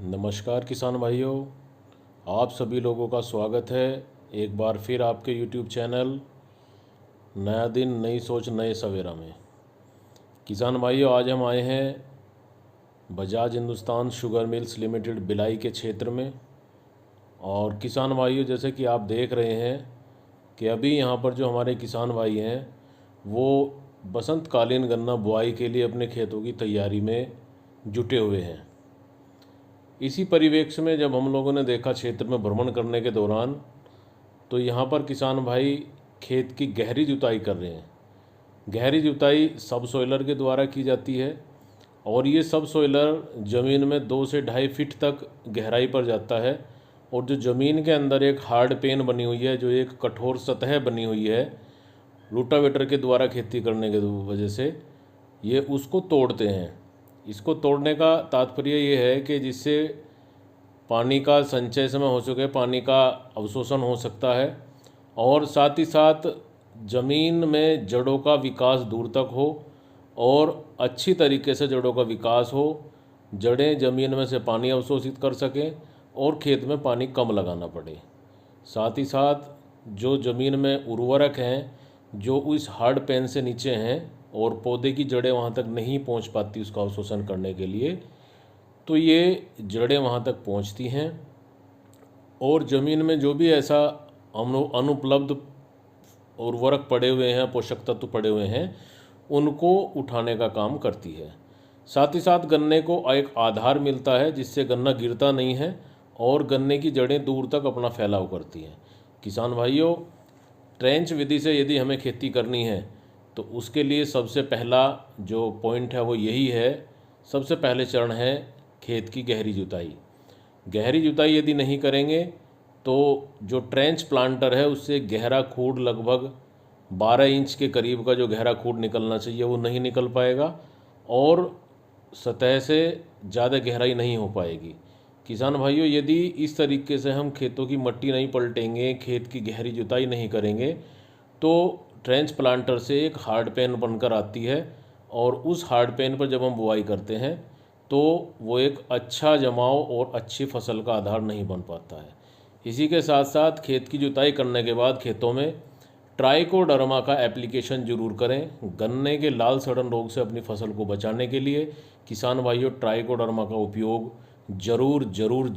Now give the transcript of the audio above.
नमस्कार किसान भाइयों, आप सभी लोगों का स्वागत है एक बार फिर आपके YouTube चैनल नया दिन नई सोच नए सवेरा में। किसान भाइयों, आज हम आए हैं Bajaj Hindustan sugar mills limited Bhilai के क्षेत्र में। और किसान भाइयों, जैसे कि आप देख रहे हैं कि अभी यहाँ पर जो हमारे किसान भाई हैं वो बसंतकालीन गन्ना बुआई के लिए अपने खेतों की तैयारी में जुटे हुए हैं। इसी परिवेश में जब हम लोगों ने देखा क्षेत्र में भ्रमण करने के दौरान, तो यहाँ पर किसान भाई खेत की गहरी जुताई कर रहे हैं। गहरी जुताई सब सोइलर के द्वारा की जाती है और ये सब सोइलर ज़मीन में 2 से 2.5 फीट तक गहराई पर जाता है। और जो ज़मीन के अंदर एक हार्ड पेन बनी हुई है, जो एक कठोर सतह बनी हुई है रोटावेटर के द्वारा खेती करने के वजह से, ये उसको तोड़ते हैं। इसको तोड़ने का तात्पर्य ये है कि जिससे पानी का संचय समय हो सके, पानी का अवशोषण हो सकता है और साथ ही साथ ज़मीन में जड़ों का विकास दूर तक हो और अच्छी तरीके से जड़ों का विकास हो, जड़ें ज़मीन में से पानी अवशोषित कर सकें और खेत में पानी कम लगाना पड़े। साथ ही साथ जो ज़मीन में उर्वरक हैं जो उस हार्ड पेन से नीचे हैं और पौधे की जड़ें वहाँ तक नहीं पहुँच पाती उसका अवशोषण करने के लिए, तो ये जड़ें वहाँ तक पहुँचती हैं और ज़मीन में जो भी ऐसा अनुपलब्ध उर्वरक पड़े हुए हैं, पोषक तत्व पड़े हुए हैं, उनको उठाने का काम करती है। साथ ही साथ गन्ने को एक आधार मिलता है जिससे गन्ना गिरता नहीं है और गन्ने की जड़ें दूर तक अपना फैलाव करती हैं। किसान भाइयों, ट्रेंच विधि से यदि हमें खेती करनी है तो उसके लिए सबसे पहला जो पॉइंट है वो यही है, सबसे पहले चरण है खेत की गहरी जुताई। गहरी जुताई यदि नहीं करेंगे तो जो ट्रेंच प्लांटर है उससे गहरा खूड लगभग 12 इंच के करीब का जो गहरा खूड निकलना चाहिए वो नहीं निकल पाएगा और सतह से ज़्यादा गहराई नहीं हो पाएगी। किसान भाइयों, यदि इस तरीके से हम खेतों की मट्टी नहीं पलटेंगे, खेत की गहरी जुताई नहीं करेंगे, तो ट्रेंच प्लांटर से एक हार्ड पेन बनकर आती है और उस हार्ड पेन पर जब हम बुआई करते हैं तो वो एक अच्छा जमाव और अच्छी फसल का आधार नहीं बन पाता है। इसी के साथ साथ खेत की जुताई करने के बाद खेतों में ट्राइकोडर्मा का एप्लीकेशन जरूर करें। गन्ने के लाल सड़न रोग से अपनी फसल को बचाने के लिए किसान भाइयों ट्राइकोडर्मा का उपयोग ज़रूर